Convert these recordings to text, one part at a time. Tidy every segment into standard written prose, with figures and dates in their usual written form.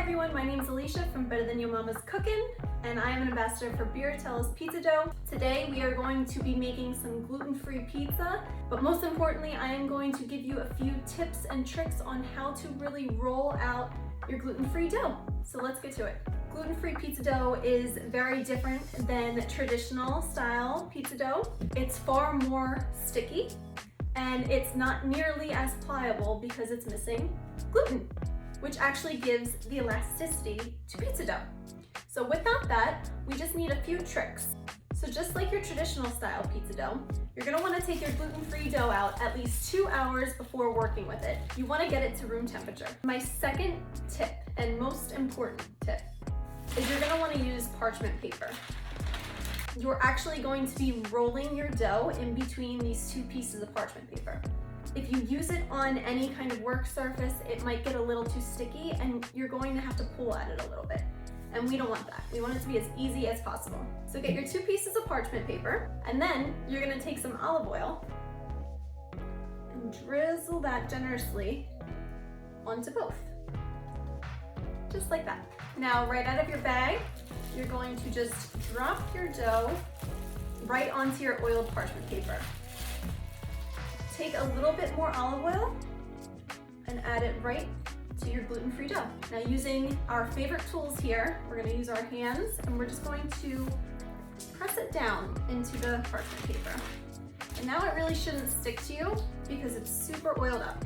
everyone, my name is Alicia from Better Than Your Mama's Cookin', and I am an ambassador for Birritella's pizza dough. Today we are going to be making some gluten-free pizza, but most importantly I am going to give you a few tips and tricks on how to really roll out your gluten-free dough. So let's get to it. Gluten-free pizza dough is very different than traditional style pizza dough. It's far more sticky and it's not nearly as pliable because it's missing gluten, which actually gives the elasticity to pizza dough. So without that, we just need a few tricks. So just like your traditional style pizza dough, you're gonna wanna take your gluten-free dough out at least 2 hours before working with it. You wanna get it to room temperature. My second tip, and most important tip, is you're gonna wanna use parchment paper. You're actually going to be rolling your dough in between these two pieces of parchment paper. If you use it on any kind of work surface, it might get a little too sticky and you're going to have to pull at it a little bit. And we don't want that. We want it to be as easy as possible. So get your 2 pieces of parchment paper, and then you're gonna take some olive oil and drizzle that generously onto both. Just like that. Now, right out of your bag, you're going to just drop your dough right onto your oiled parchment paper. Take a little bit more olive oil and add it right to your gluten-free dough. Now, using our favorite tools here, we're gonna use our hands and we're just going to press it down into the parchment paper. And now it really shouldn't stick to you because it's super oiled up.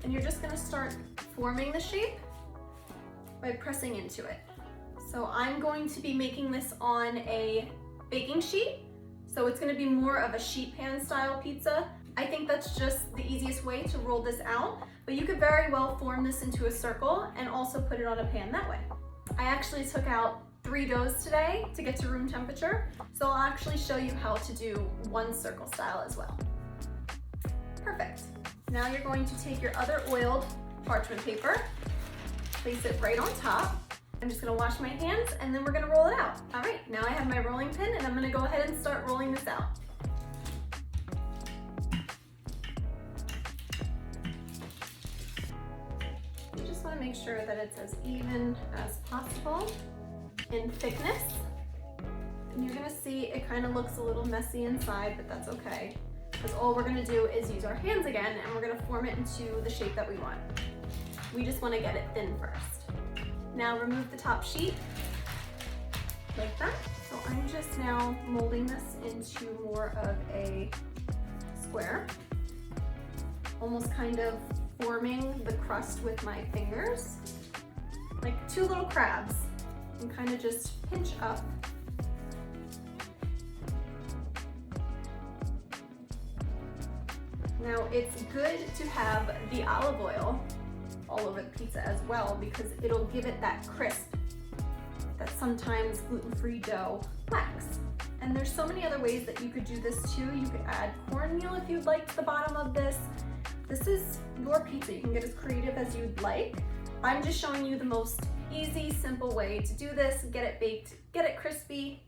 And you're just gonna start forming the shape by pressing into it. So I'm going to be making this on a baking sheet. So it's gonna be more of a sheet pan style pizza. I think that's just the easiest way to roll this out, but you could very well form this into a circle and also put it on a pan that way. I actually took out 3 doughs today to get to room temperature, so I'll actually show you how to do one circle style as well. Perfect. Now you're going to take your other oiled parchment paper, place it right on top. I'm just gonna wash my hands and then we're gonna roll it out. All right, now I have my rolling pin and I'm gonna go ahead and start rolling this out. You just wanna make sure that it's as even as possible in thickness. And you're gonna see it kind of looks a little messy inside, but that's okay. Because all we're gonna do is use our hands again and we're gonna form it into the shape that we want. We just wanna get it thin first. Now remove the top sheet, like that. So I'm just now molding this into more of a square, almost kind of forming the crust with my fingers, like 2 little crabs, and kind of just pinch up. Now it's good to have the olive oil all over the pizza as well because it'll give it that crisp that sometimes gluten-free dough lacks. And there's so many other ways that you could do this too. You could add cornmeal if you'd like to the bottom of this. This is your pizza. You can get as creative as you'd like. I'm just showing you the most easy, simple way to do this, get it baked, get it crispy,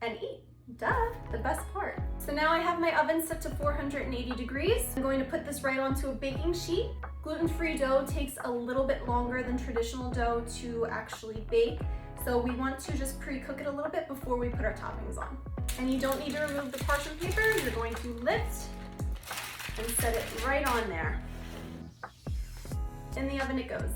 and eat. Duh, the best part. So now I have my oven set to 480 degrees. I'm going to put this right onto a baking sheet. Gluten-free dough takes a little bit longer than traditional dough to actually bake. So we want to just pre-cook it a little bit before we put our toppings on. And you don't need to remove the parchment paper. You're going to lift and set it right on there. In the oven it goes.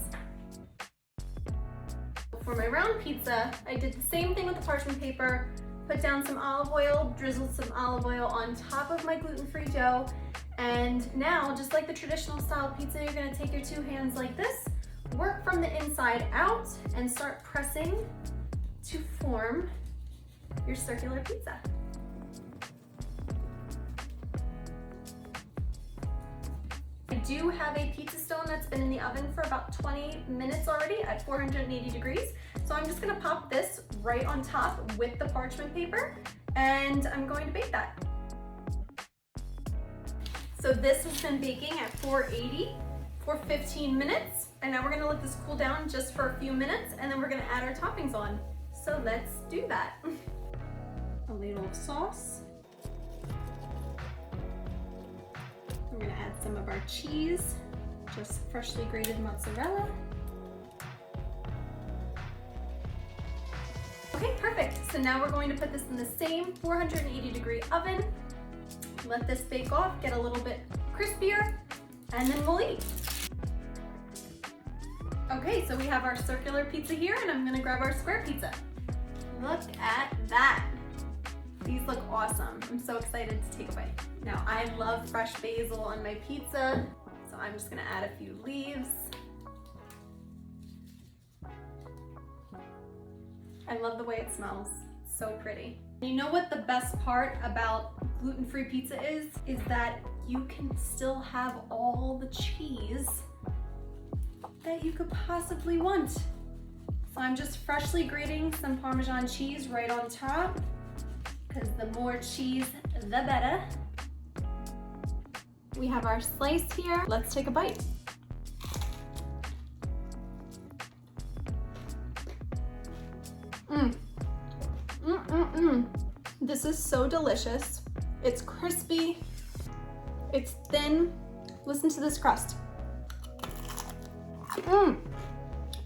For my round pizza, I did the same thing with the parchment paper. Put down some olive oil, drizzled some olive oil on top of my gluten-free dough. And now, just like the traditional style pizza, you're gonna take your 2 hands like this, work from the inside out, and start pressing to form your circular pizza. I do have a pizza stone that's been in the oven for about 20 minutes already at 480 degrees. So I'm just gonna pop this right on top with the parchment paper and I'm going to bake that. So this has been baking at 480 for 15 minutes. And now we're gonna let this cool down just for a few minutes and then we're gonna add our toppings on. So let's do that. A ladle of sauce. We're gonna add some of our cheese, just freshly grated mozzarella. Okay, perfect. So now we're going to put this in the same 480-degree oven. Let this bake off, get a little bit crispier, and then we'll eat. Okay, so we have our circular pizza here, and I'm gonna grab our square pizza. Look at that. These look awesome. I'm so excited to take a bite. Now, I love fresh basil on my pizza, so I'm just gonna add a few leaves. I love the way it smells. It's so pretty. You know what the best part about gluten-free pizza is? Is that you can still have all the cheese that you could possibly want. So I'm just freshly grating some Parmesan cheese right on top, because the more cheese, the better. We have our slice here. Let's take a bite. This is so delicious. It's crispy, it's thin. Listen to this crust.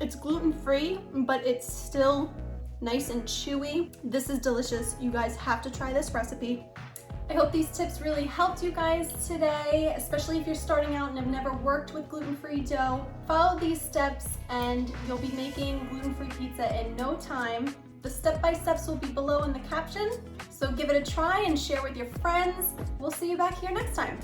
It's gluten-free, but it's still nice and chewy. This is delicious. You guys have to try this recipe. I hope these tips really helped you guys today, especially if you're starting out and have never worked with gluten-free dough. Follow these steps and you'll be making gluten-free pizza in no time. The step-by-steps will be below in the caption, so give it a try and share with your friends. We'll see you back here next time.